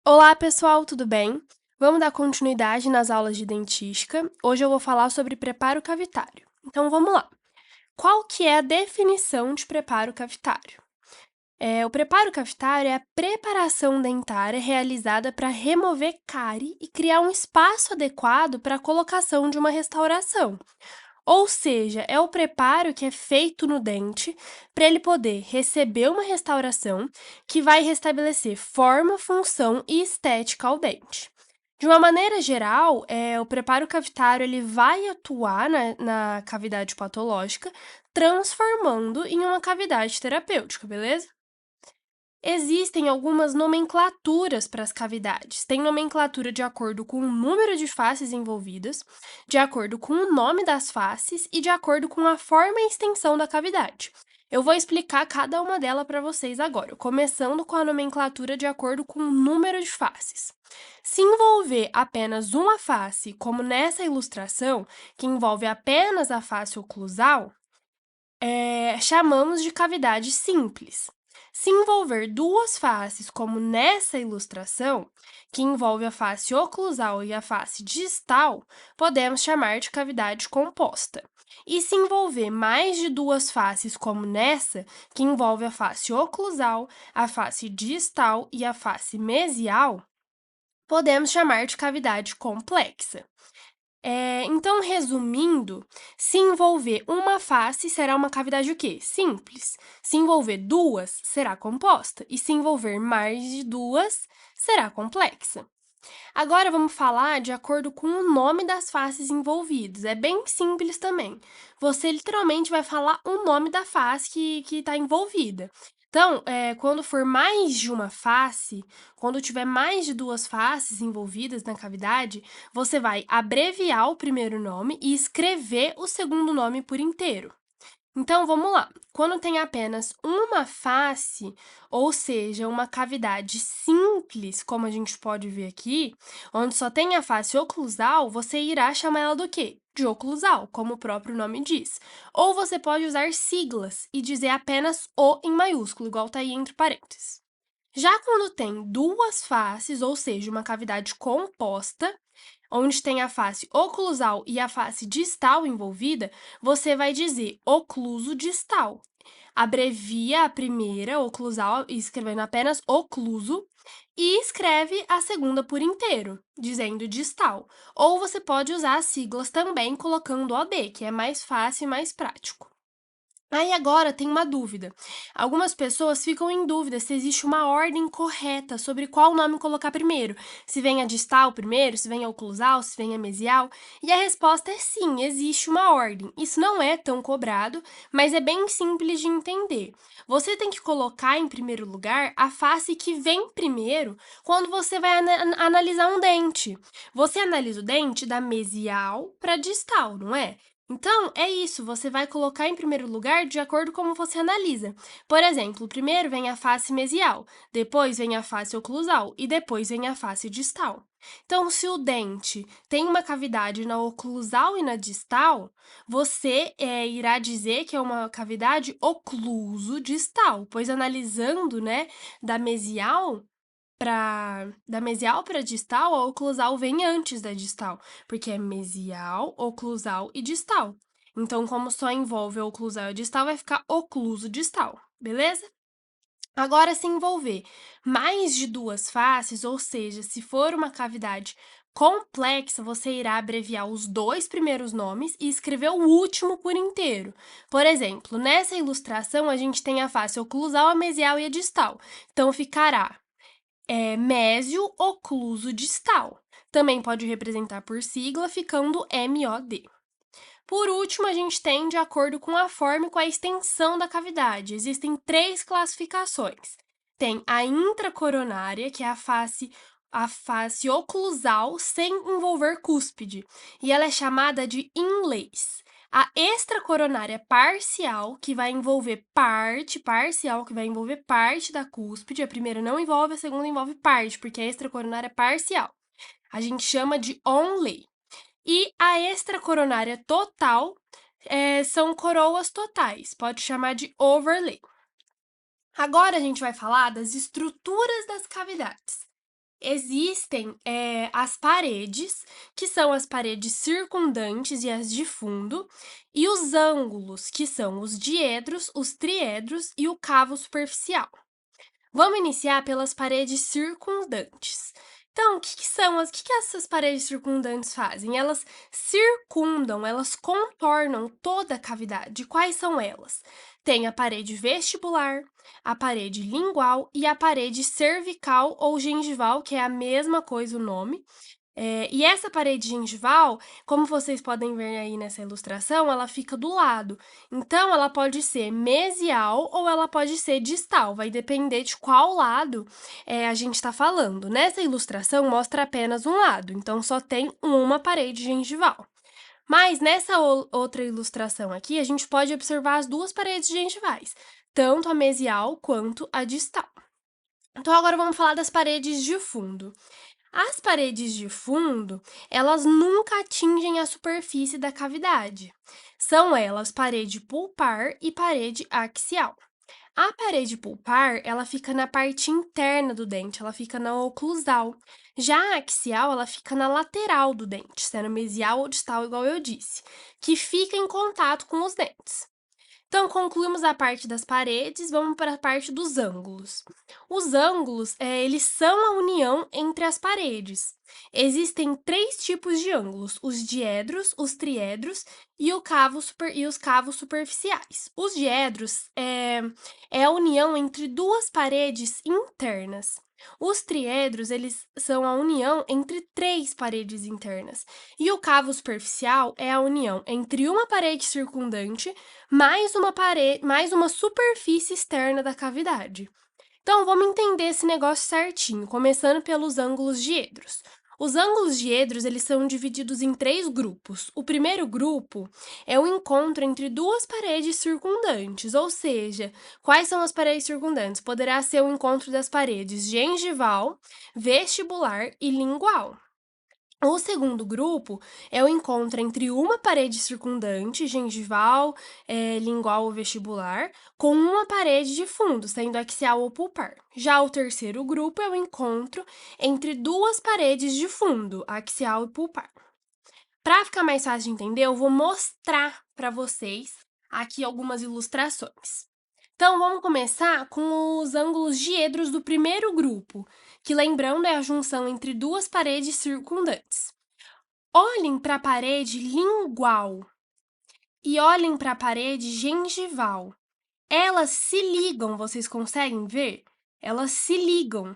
Olá, pessoal, tudo bem? Vamos dar continuidade nas aulas de dentística. Hoje eu vou falar sobre preparo cavitário. Então, vamos lá. Qual que é a definição de preparo cavitário? O preparo cavitário é a preparação dentária realizada para remover cárie e criar um espaço adequado para a colocação de uma restauração. Ou seja, é o preparo que é feito no dente para ele poder receber uma restauração que vai restabelecer forma, função e estética ao dente. De uma maneira geral, o preparo cavitário ele vai atuar na cavidade patológica, transformando em uma cavidade terapêutica, beleza? Existem algumas nomenclaturas para as cavidades. Tem nomenclatura de acordo com o número de faces envolvidas, de acordo com o nome das faces e de acordo com a forma e extensão da cavidade. Eu vou explicar cada uma delas para vocês agora, começando com a nomenclatura de acordo com o número de faces. Se envolver apenas uma face, como nessa ilustração, que envolve apenas a face oclusal, chamamos de cavidade simples. Se envolver duas faces, como nessa ilustração, que envolve a face oclusal e a face distal, podemos chamar de cavidade composta. E se envolver mais de duas faces, como nessa, que envolve a face oclusal, a face distal e a face mesial, podemos chamar de cavidade complexa. Então, resumindo, se envolver uma face, será uma cavidade o quê? Simples. Se envolver duas, será composta. E se envolver mais de duas, será complexa. Agora, vamos falar de acordo com o nome das faces envolvidas. É bem simples também. Você literalmente vai falar o nome da face que está envolvida. Então, quando for mais de uma face, quando tiver mais de duas faces envolvidas na cavidade, você vai abreviar o primeiro nome e escrever o segundo nome por inteiro. Então, vamos lá. Quando tem apenas uma face, ou seja, uma cavidade simples, como a gente pode ver aqui, onde só tem a face oclusal, você irá chamar ela do quê? De oclusal, como o próprio nome diz. Ou você pode usar siglas e dizer apenas O em maiúsculo, igual está aí entre parênteses. Já quando tem duas faces, ou seja, uma cavidade composta, onde tem a face oclusal e a face distal envolvida, você vai dizer ocluso distal. Abrevia a primeira, oclusal, escrevendo apenas ocluso, e escreve a segunda por inteiro, dizendo distal. Ou você pode usar as siglas também, colocando OB, que é mais fácil e mais prático. Aí agora tem uma dúvida. Algumas pessoas ficam em dúvida se existe uma ordem correta sobre qual nome colocar primeiro. Se vem a distal primeiro, se vem a oclusal, se vem a mesial. E a resposta é sim, existe uma ordem. Isso não é tão cobrado, mas é bem simples de entender. Você tem que colocar em primeiro lugar a face que vem primeiro quando você vai analisar um dente. Você analisa o dente da mesial para distal, não é? Então, é isso, você vai colocar em primeiro lugar de acordo com como você analisa. Por exemplo, primeiro vem a face mesial, depois vem a face oclusal e depois vem a face distal. Então, se o dente tem uma cavidade na oclusal e na distal, você irá dizer que é uma cavidade ocluso distal, pois analisando, né, da mesial para distal, a oclusal vem antes da distal, porque é mesial, oclusal e distal. Então, como só envolve a oclusal e a distal, vai ficar ocluso distal, beleza? Agora, se envolver mais de duas faces, ou seja, se for uma cavidade complexa, você irá abreviar os dois primeiros nomes e escrever o último por inteiro. Por exemplo, nessa ilustração, a gente tem a face oclusal, a mesial e a distal. Então, ficará mésio ocluso distal. Também pode representar por sigla, ficando MOD. Por último, a gente tem de acordo com a forma e com a extensão da cavidade. Existem três classificações. Tem a intracoronária, que é a face oclusal sem envolver cúspide, e ela é chamada de inlays. A extracoronária parcial, que vai envolver parte, parcial, que vai envolver parte da cúspide. A primeira não envolve, a segunda envolve parte, porque a extracoronária é parcial. A gente chama de onlay. E a extracoronária total são coroas totais, pode chamar de overlay. Agora a gente vai falar das estruturas das cavidades. Existem, as paredes, que são as paredes circundantes e as de fundo, e os ângulos, que são os diedros, os triedros e o cavo superficial. Vamos iniciar pelas paredes circundantes. Então, o que essas paredes circundantes fazem? Elas circundam, elas contornam toda a cavidade. Quais são elas? Tem a parede vestibular, a parede lingual e a parede cervical ou gengival, que é a mesma coisa o nome. E essa parede gengival, como vocês podem ver aí nessa ilustração, ela fica do lado. Então, ela pode ser mesial ou ela pode ser distal, vai depender de qual lado a gente está falando. Nessa ilustração, mostra apenas um lado, então só tem uma parede gengival. Mas nessa outra ilustração aqui, a gente pode observar as duas paredes gengivais, tanto a mesial quanto a distal. Então, agora vamos falar das paredes de fundo. As paredes de fundo, elas nunca atingem a superfície da cavidade. São elas parede pulpar e parede axial. A parede pulpar, ela fica na parte interna do dente, ela fica na oclusal. Já a axial, ela fica na lateral do dente, sendo mesial ou distal, igual eu disse, que fica em contato com os dentes. Então, concluímos a parte das paredes, vamos para a parte dos ângulos. Os ângulos, eles são a união entre as paredes. Existem três tipos de ângulos: os diedros, os triedros e os cavos superficiais. Os diedros é a união entre duas paredes internas. Os triedros, eles são a união entre três paredes internas. E o cavo superficial é a união entre uma parede circundante mais uma superfície externa da cavidade. Então, vamos entender esse negócio certinho, começando pelos ângulos diedros. Os ângulos diedros, eles são divididos em três grupos. O primeiro grupo é o encontro entre duas paredes circundantes, ou seja, quais são as paredes circundantes? Poderá ser o encontro das paredes gengival, vestibular e lingual. O segundo grupo é o encontro entre uma parede circundante, gengival, lingual ou vestibular, com uma parede de fundo, sendo axial ou pulpar. Já o terceiro grupo é o encontro entre duas paredes de fundo, axial e pulpar. Para ficar mais fácil de entender, eu vou mostrar para vocês aqui algumas ilustrações. Então, vamos começar com os ângulos diedros do primeiro grupo, que, lembrando, é a junção entre duas paredes circundantes. Olhem para a parede lingual e olhem para a parede gengival. Elas se ligam, vocês conseguem ver? Elas se ligam.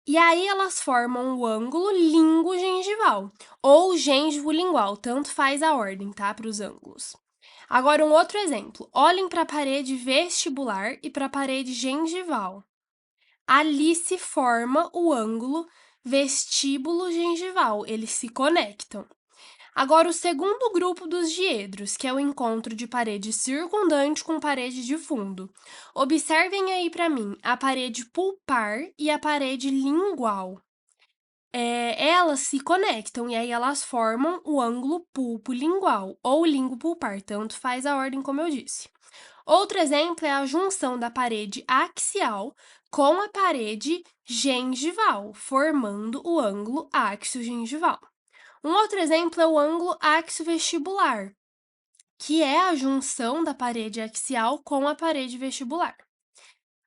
E aí elas formam o ângulo lingo-gengival ou gengivo-lingual, tanto faz a ordem, tá, para os ângulos. Agora, um outro exemplo. Olhem para a parede vestibular e para a parede gengival. Ali se forma o ângulo vestíbulo-gengival, eles se conectam. Agora, o segundo grupo dos diedros, que é o encontro de parede circundante com parede de fundo. Observem aí para mim a parede pulpar e a parede lingual. Elas se conectam e aí elas formam o ângulo pulpo-lingual ou lingo-pulpar, tanto faz a ordem como eu disse. Outro exemplo é a junção da parede axial com a parede gengival, formando o ângulo áxio-gengival. Um outro exemplo é o ângulo áxio-vestibular, que é a junção da parede axial com a parede vestibular.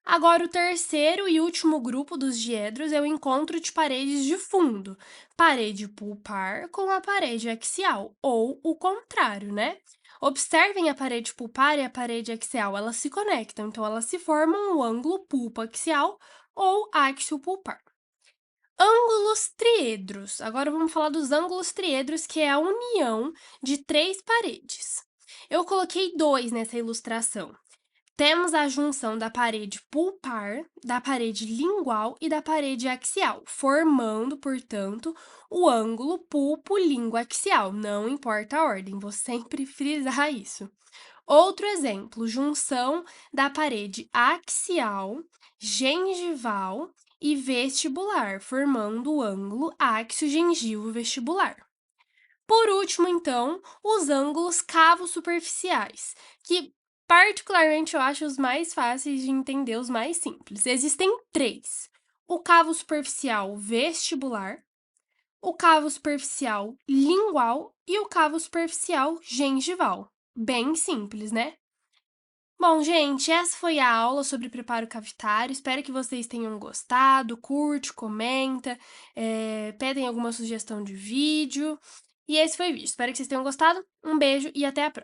Agora, o terceiro e último grupo dos diedros é o encontro de paredes de fundo, parede pulpar com a parede axial, ou o contrário, né? Observem a parede pulpar e a parede axial, elas se conectam, então elas se formam o ângulo pulpo-axial ou áxio-pulpar. Ângulos triedros. Agora vamos falar dos ângulos triedros, que é a união de três paredes. Eu coloquei dois nessa ilustração. Temos a junção da parede pulpar, da parede lingual e da parede axial, formando, portanto, o ângulo pulpo-língua-axial. Não importa a ordem, vou sempre frisar isso. Outro exemplo, junção da parede axial, gengival e vestibular, formando o ângulo áxio-gengivo-vestibular. Por último, então, os ângulos cavos superficiais, que particularmente eu acho os mais fáceis de entender, os mais simples. Existem três. o cavo superficial vestibular, o cavo superficial lingual e o cavo superficial gengival. Bem simples, né? Bom, gente, essa foi a aula sobre preparo cavitário. Espero que vocês tenham gostado. Curte, comenta, pedem alguma sugestão de vídeo. E esse foi o vídeo. Espero que vocês tenham gostado. Um beijo e até a próxima.